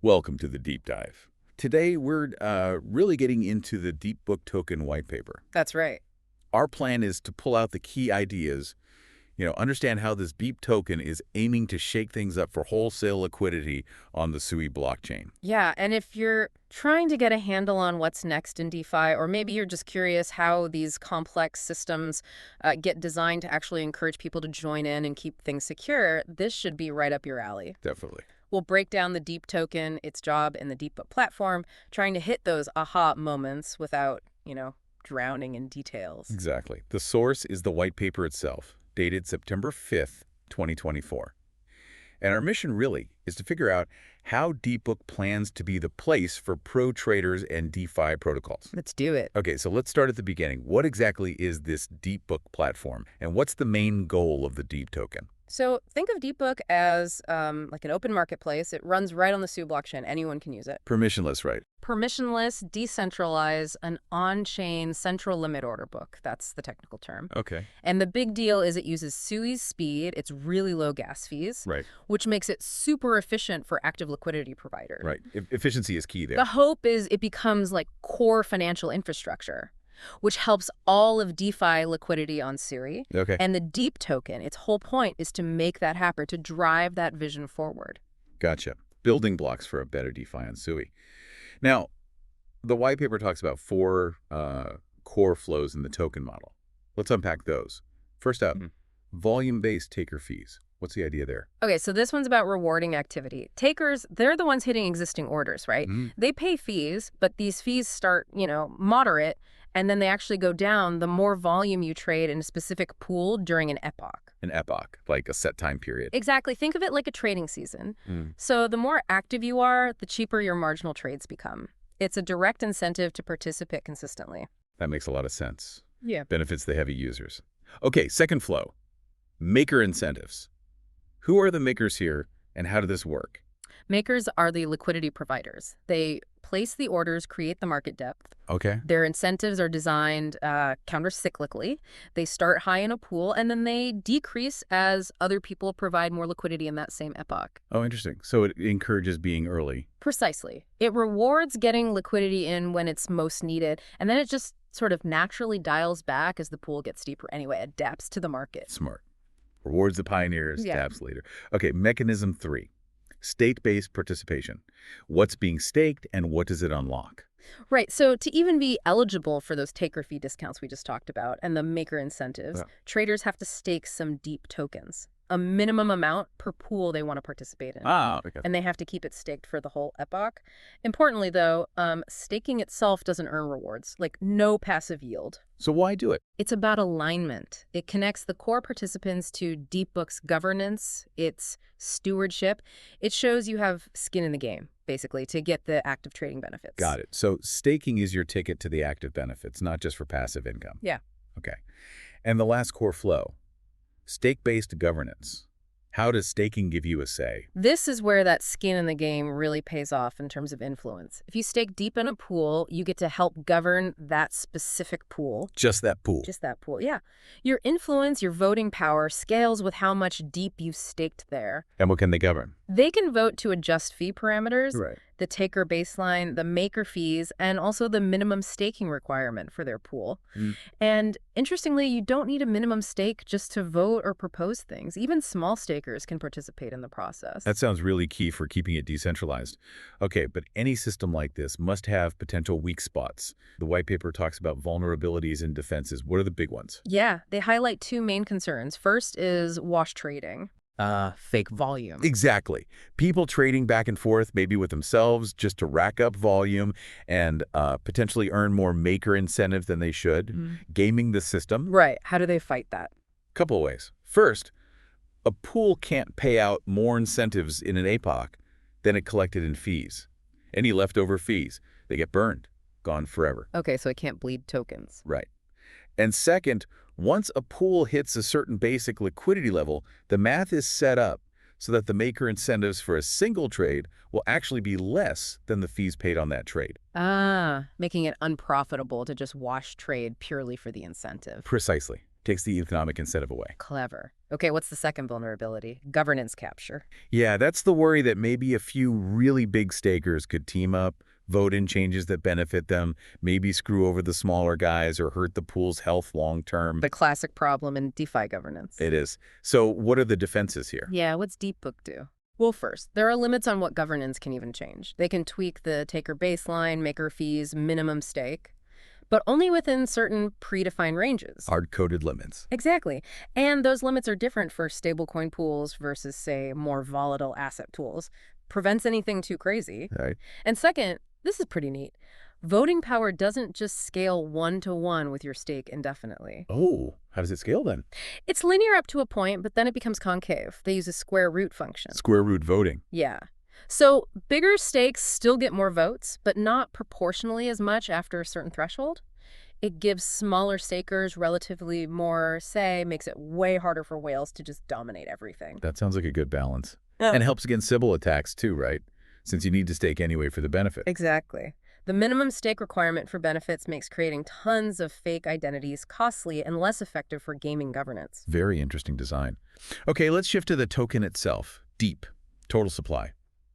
Welcome to the deep dive. Today, we're really getting into the DeepBook token white paper. That's right. Our plan is to pull out the key ideas, understand how this Deep token is aiming to shake things up for wholesale liquidity on the Sui blockchain. Yeah, and if you're trying to get a handle on what's next in DeFi, or maybe you're just curious how these complex systems get designed to actually encourage people to join in and keep things secure, this should be right up your alley. Definitely. We'll break down the Deep token, its job in the DeepBook platform, trying to hit those aha moments without, drowning in details. Exactly. The source is the white paper itself, dated September 5th, 2024. And our mission really is to figure out how DeepBook plans to be the place for pro traders and DeFi protocols. Let's do it. Okay, so let's start at the beginning. What exactly is this DeepBook platform, and what's the main goal of the Deep token? So think of DeepBook as like an open marketplace. It runs right on the Sui blockchain. Anyone can use it. Permissionless, right? Permissionless, decentralized, an on-chain central limit order book. That's the technical term. Okay. And the big deal is it uses Sui's speed. It's really low gas fees, Right. which makes it super efficient for active liquidity providers. Right. Efficiency is key there. The hope is it becomes like core financial infrastructure, which helps all of DeFi liquidity on Sui. Okay. And the Deep token, its whole point is to make that happen, to drive that vision forward. Gotcha. Building blocks for a better DeFi on Sui. Now, the white paper talks about four core flows in the token model. Let's unpack those. First up, volume-based taker fees. What's the idea there? Okay, so this one's about rewarding activity. Takers, they're the ones hitting existing orders, right? They pay fees, but these fees start, moderate, and then they actually go down the more volume you trade in a specific pool during an epoch. An epoch, like a set time period. Exactly. Think of it like a trading season. So the more active you are, the cheaper your marginal trades become. It's a direct incentive to participate consistently. That makes a lot of sense. Yeah. Benefits the heavy users. Okay, second flow, maker incentives. Who are the makers here, and how did this work? Makers are the liquidity providers. They place the orders, create the market depth. Okay. Their incentives are designed counter-cyclically. They start high in a pool, and then they decrease as other people provide more liquidity in that same epoch. Oh, interesting. So it encourages being early. Precisely. It rewards getting liquidity in when it's most needed, and then it just sort of naturally dials back as the pool gets deeper anyway, adapts to the market. Smart. Rewards the pioneers, Yeah. taps later. Okay, mechanism 3, state-based participation. What's being staked and what does it unlock? Right. So to even be eligible for those taker fee discounts we just talked about and the maker incentives, traders have to stake some Deep tokens, a minimum amount per pool they want to participate in. Okay. And they have to keep it staked for the whole epoch. Importantly, though, staking itself doesn't earn rewards, like no passive yield. So why do it? It's about alignment. It connects the core participants to DeepBook's governance, its stewardship. It shows you have skin in the game, basically, to get the active trading benefits. Got it. So staking is your ticket to the active benefits, not just for passive income. Yeah. Okay. And the last core flow, stake-based governance. How does staking give you a say? This is where that skin in the game really pays off in terms of influence. If you stake deep in a pool, you get to help govern that specific pool. Just that pool. Just that pool, yeah. Your influence, your voting power, scales with how much deep you've staked there. And what can they govern? They can vote to adjust fee parameters, Right. the taker baseline, the maker fees, and also the minimum staking requirement for their pool. And interestingly, you don't need a minimum stake just to vote or propose things. Even small stakers can participate in the process. That sounds really key for keeping it decentralized. Okay, but any system like this must have potential weak spots. The white paper talks about vulnerabilities and defenses. What are the big ones? Yeah, they highlight two main concerns. First is wash trading. Fake volume. Exactly. People trading back and forth, maybe with themselves, just to rack up volume and potentially earn more maker incentive than they should. Gaming the system. Right. How do they fight that? Couple of ways. First, a pool can't pay out more incentives in an epoch than it collected in fees. Any leftover fees, they get burned, gone forever. Okay, so it can't bleed tokens. Right. And second, once a pool hits a certain basic liquidity level, the math is set up so that the maker incentives for a single trade will actually be less than the fees paid on that trade. Making it unprofitable to just wash trade purely for the incentive. Precisely. Takes the economic incentive away. Clever. Okay, what's the second vulnerability? Governance capture. Yeah, that's the worry that maybe a few really big stakers could team up, vote in changes that benefit them, maybe screw over the smaller guys or hurt the pool's health long term. The classic problem in DeFi governance. It is. So what are the defenses here? Yeah, what's DeepBook do? Well, first, there are limits on what governance can even change. They can tweak the taker baseline, maker fees, minimum stake, but only within certain predefined ranges. Hard-coded limits. Exactly. And those limits are different for stablecoin pools versus, say, more volatile asset pools. Prevents anything too crazy. Right. And second, this is pretty neat. Voting power doesn't just scale one-to-one with your stake indefinitely. Oh, how does it scale then? It's linear up to a point, but then it becomes concave. They use a square root function. Square root voting. Yeah. So bigger stakes still get more votes, but not proportionally as much after a certain threshold. It gives smaller stakers relatively more say, makes it way harder for whales to just dominate everything. That sounds like a good balance. And helps against Sybil attacks too, right? Since you need to stake anyway for the benefit. Exactly. The minimum stake requirement for benefits makes creating tons of fake identities costly and less effective for gaming governance. Very interesting design. Okay, let's shift to the token itself. Deep. Total supply.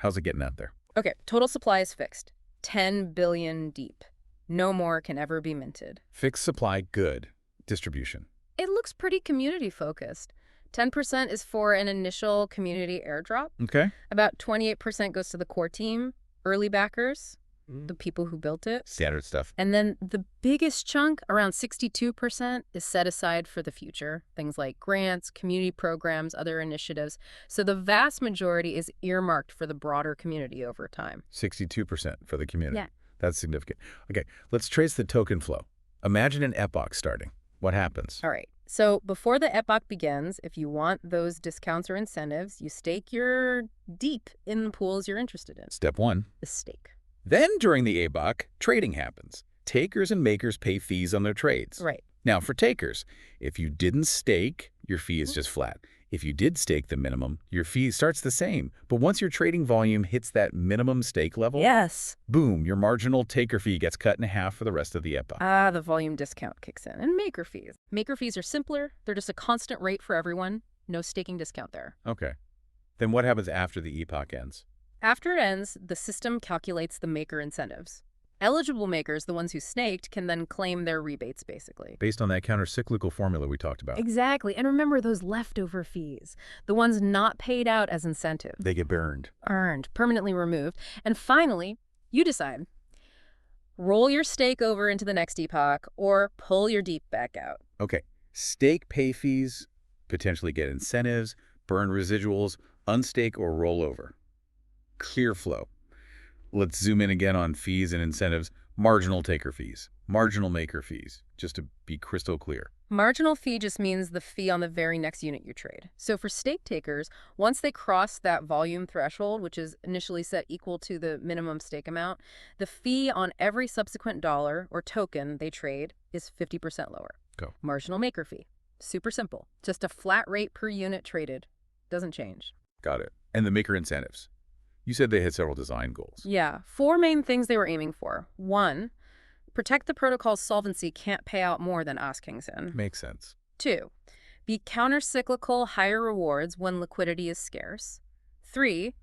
How's it getting out there? Okay, total supply is fixed. 10 billion deep. No more can ever be minted. Fixed supply, good. Distribution. It looks pretty community-focused. 10% is for an initial community airdrop. Okay. About 28% goes to the core team, early backers, the people who built it. Standard stuff. And then the biggest chunk, around 62%, is set aside for the future. Things like grants, community programs, other initiatives. So the vast majority is earmarked for the broader community over time. 62% for the community. Yeah. That's significant. Okay, let's trace the token flow. Imagine an epoch starting. What happens? All right. So before the epoch begins, if you want those discounts or incentives, you stake your deep in the pools you're interested in. Step 1. The stake. Then during the epoch, trading happens. Takers and makers pay fees on their trades. Right. Now for takers, if you didn't stake, your fee is just flat. If you did stake the minimum, your fee starts the same. But once your trading volume hits that minimum stake level, Yes. boom, your marginal taker fee gets cut in half for the rest of the epoch. The volume discount kicks in. And maker fees. Maker fees are simpler. They're just a constant rate for everyone. No staking discount there. Okay. Then what happens after the epoch ends? After it ends, the system calculates the maker incentives. Eligible makers, the ones who staked, can then claim their rebates, basically. Based on that counter-cyclical formula we talked about. Exactly. And remember those leftover fees, the ones not paid out as incentive. They get burned. Earned, permanently removed. And finally, you decide. Roll your stake over into the next epoch or pull your deep back out. Okay. Stake pay fees, potentially get incentives, burn residuals, unstake or roll over. Clear flow. Let's zoom in again on fees and incentives. Marginal taker fees, marginal maker fees, just to be crystal clear. Marginal fee just means the fee on the very next unit you trade. So for stake takers, once they cross that volume threshold, which is initially set equal to the minimum stake amount, the fee on every subsequent dollar or token they trade is 50% lower. Go. Marginal maker fee. Super simple. Just a flat rate per unit traded. Doesn't change. Got it. And the maker incentives. You said they had several design goals. Yeah, 4 main things they were aiming for. 1, protect the protocol's solvency can't pay out more than askings in. Makes sense. 2, be counter-cyclical higher rewards when liquidity is scarce. 3,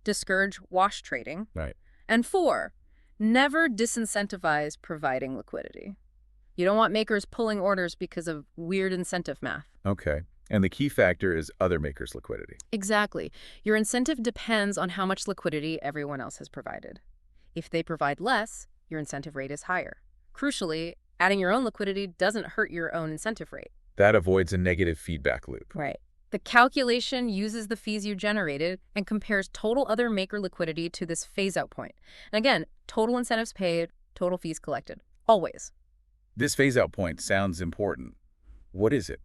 discourage wash trading. Right. And 4, never disincentivize providing liquidity. You don't want makers pulling orders because of weird incentive math. Okay. And the key factor is other makers' liquidity. Exactly. Your incentive depends on how much liquidity everyone else has provided. If they provide less, your incentive rate is higher. Crucially, adding your own liquidity doesn't hurt your own incentive rate. That avoids a negative feedback loop. Right. The calculation uses the fees you generated and compares total other maker liquidity to this phase-out point. And again, total incentives paid, total fees collected. Always. This phase-out point sounds important. What is it?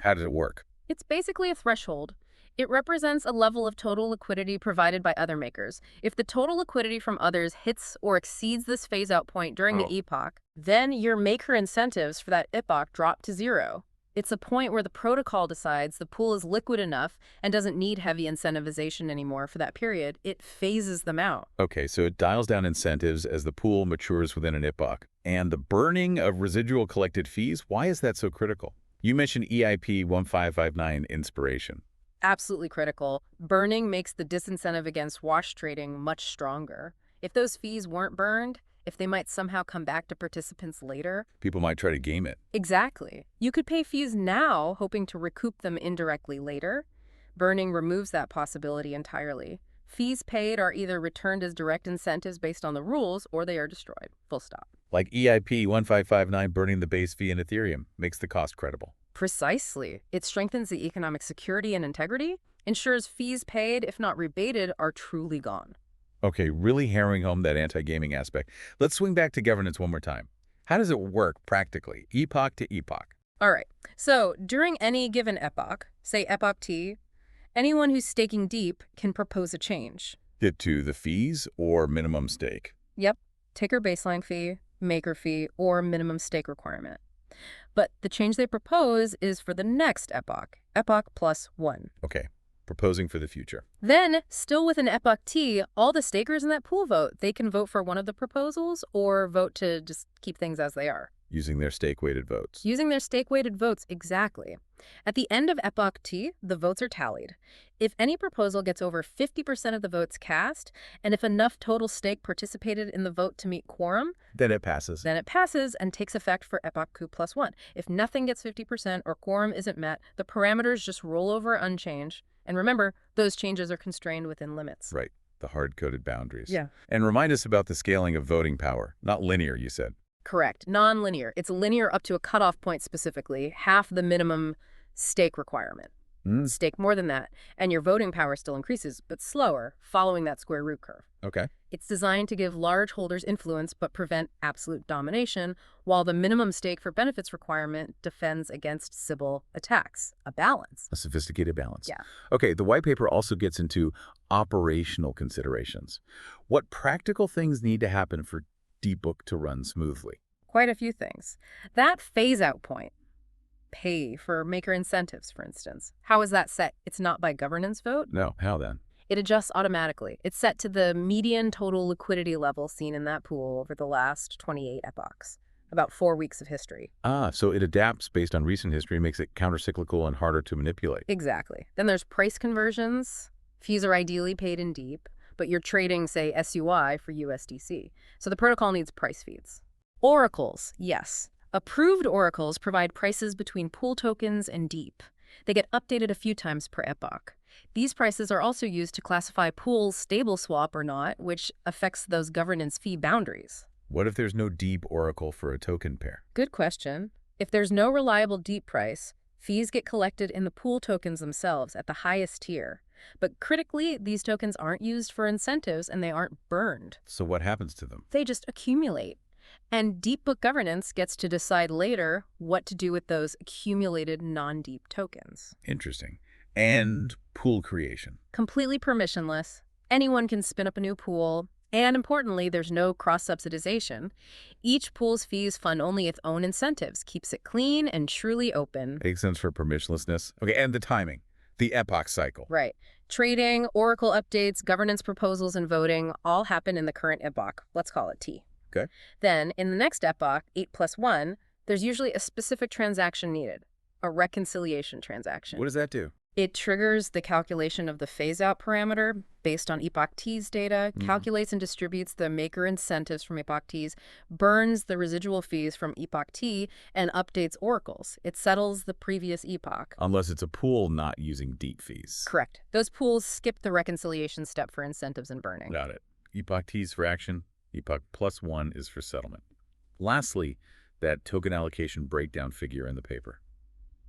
How does it work? It's basically a threshold. It represents a level of total liquidity provided by other makers. If the total liquidity from others hits or exceeds this phase-out point during the epoch, then your maker incentives for that epoch drop to 0. It's a point where the protocol decides the pool is liquid enough and doesn't need heavy incentivization anymore for that period. It phases them out. Okay, so it dials down incentives as the pool matures within an epoch. And the burning of residual collected fees, why is that so critical? You mentioned EIP 1559 inspiration. Absolutely critical. Burning makes the disincentive against wash trading much stronger. If those fees weren't burned, if they might somehow come back to participants later. People might try to game it. Exactly. You could pay fees now, hoping to recoup them indirectly later. Burning removes that possibility entirely. Fees paid are either returned as direct incentives based on the rules, or they are destroyed. Full stop. Like EIP 1559 burning the base fee in Ethereum makes the cost credible. Precisely. It strengthens the economic security and integrity, ensures fees paid, if not rebated, are truly gone. Okay, really hammering home that anti-gaming aspect. Let's swing back to governance one more time. How does it work practically, epoch to epoch? All right. So during any given epoch, say epoch T, anyone who's staking deep can propose a change. Get to the fees or minimum stake? Yep. Taker baseline fee, maker fee, or minimum stake requirement. But the change they propose is for the next epoch, epoch +1. Okay, proposing for the future. Then, still within epoch T, all the stakers in that pool vote. They can vote for one of the proposals or vote to just keep things as they are. Using their stake-weighted votes. Using their stake-weighted votes, exactly. At the end of epoch T, the votes are tallied. If any proposal gets over 50% of the votes cast, and if enough total stake participated in the vote to meet quorum, Then it passes. then it passes and takes effect for epoch Q+1. If nothing gets 50% or quorum isn't met, the parameters just roll over unchanged. And remember, those changes are constrained within limits. Right, the hard-coded boundaries. Yeah. And remind us about the scaling of voting power. Not linear, you said. Correct. Non-linear. It's linear up to a cutoff point specifically, half the minimum stake requirement. Stake more than that, and your voting power still increases, but slower, following that square root curve. Okay. It's designed to give large holders influence but prevent absolute domination, while the minimum stake for benefits requirement defends against Sybil attacks. A balance. A sophisticated balance. Yeah. Okay, the white paper also gets into operational considerations. What practical things need to happen for DeepBook to run smoothly? Quite a few things. That phase-out point, pay for maker incentives, for instance. How is that set? It's not by governance vote. No, how then? It adjusts automatically. It's set to the median total liquidity level seen in that pool over the last 28 epochs, about 4 weeks of history. Ah, so it adapts based on recent history and makes it countercyclical and harder to manipulate. Exactly. Then there's price conversions. Fees are ideally paid in deep, but you're trading, say, SUI for USDC. So the protocol needs price feeds. Oracles, yes. Approved oracles provide prices between pool tokens and deep. They get updated a few times per epoch. These prices are also used to classify pools stable swap or not, which affects those governance fee boundaries. What if there's no deep oracle for a token pair? Good question. If there's no reliable deep price, fees get collected in the pool tokens themselves at the highest tier. But critically, these tokens aren't used for incentives and they aren't burned. So what happens to them? They just accumulate. And DeepBook governance gets to decide later what to do with those accumulated non-deep tokens. Interesting. And pool creation. Completely permissionless. Anyone can spin up a new pool. And importantly, there's no cross-subsidization. Each pool's fees fund only its own incentives, keeps it clean and truly open. Makes sense for permissionlessness. Okay, and the timing. The epoch cycle. Right. Trading, oracle updates, governance proposals, and voting all happen in the current epoch. Let's call it T. Okay. Then, in the next epoch, 8+1, there's usually a specific transaction needed, a reconciliation transaction. What does that do? It triggers the calculation of the phase-out parameter based on epoch T's data, calculates and distributes the maker incentives from epoch T's, burns the residual fees from epoch T, and updates oracles. It settles the previous epoch. Unless it's a pool not using deep fees. Correct. Those pools skip the reconciliation step for incentives and burning. Got it. Epoch T's for action. Epoch +1 is for settlement. Lastly, that token allocation breakdown figure in the paper.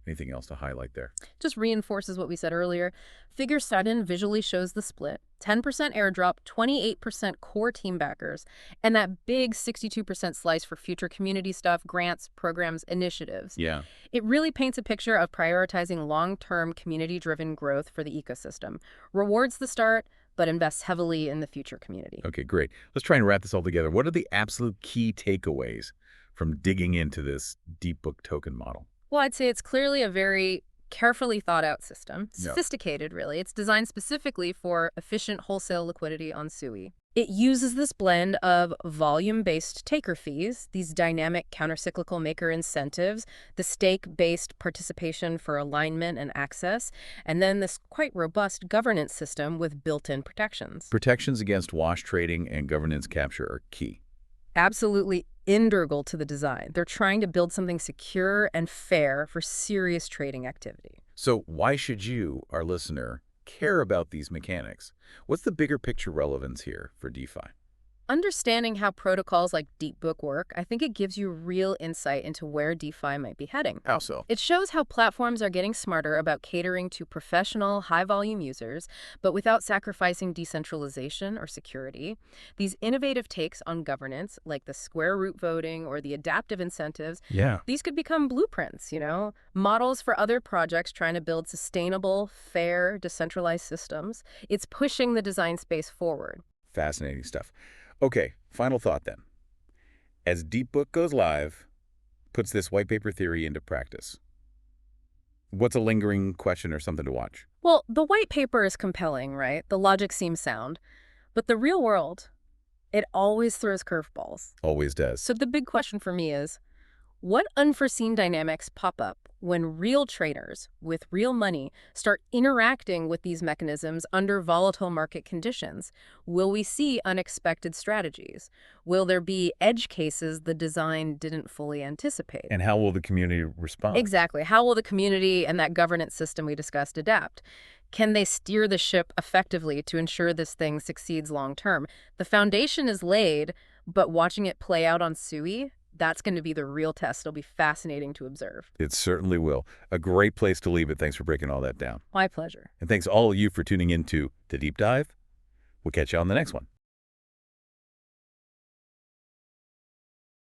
Anything else to highlight there? Just reinforces what we said earlier. Figure 7 visually shows the split. 10% airdrop, 28% core team backers, and that big 62% slice for future community stuff, grants, programs, initiatives. Yeah. It really paints a picture of prioritizing long-term community-driven growth for the ecosystem. Rewards the start, but invests heavily in the future community. Okay, great. Let's try and wrap this all together. What are the absolute key takeaways from digging into this DeepBook token model? Well, I'd say it's clearly a very carefully thought out system. Yeah. Sophisticated, really. It's designed specifically for efficient wholesale liquidity on SUI. It uses this blend of volume-based taker fees, these dynamic countercyclical maker incentives, the stake-based participation for alignment and access, and then this quite robust governance system with built-in protections. Protections against wash trading and governance capture are key. Absolutely integral to the design. They're trying to build something secure and fair for serious trading activity. So why should you, our listener, care about these mechanics? What's the bigger picture relevance here for DeFi? Understanding how protocols like DeepBook work, I think it gives you real insight into where DeFi might be heading. How so? It shows how platforms are getting smarter about catering to professional, high-volume users, but without sacrificing decentralization or security. These innovative takes on governance, like the square root voting or the adaptive incentives, Yeah. these could become blueprints, models for other projects trying to build sustainable, fair, decentralized systems. It's pushing the design space forward. Fascinating stuff. Okay, final thought then. As DeepBook goes live, puts this white paper theory into practice, what's a lingering question or something to watch? Well, the white paper is compelling, right? The logic seems sound. But the real world, it always throws curveballs. Always does. So the big question for me is, what unforeseen dynamics pop up when real traders with real money start interacting with these mechanisms under volatile market conditions? Will we see unexpected strategies? Will there be edge cases the design didn't fully anticipate? And how will the community respond? Exactly. How will the community and that governance system we discussed adapt? Can they steer the ship effectively to ensure this thing succeeds long term? The foundation is laid, but watching it play out on Sui, that's going to be the real test. It'll be fascinating to observe. It certainly will. A great place to leave it. Thanks for breaking all that down. My pleasure. And thanks all of you for tuning in to The Deep Dive. We'll catch you on the next one.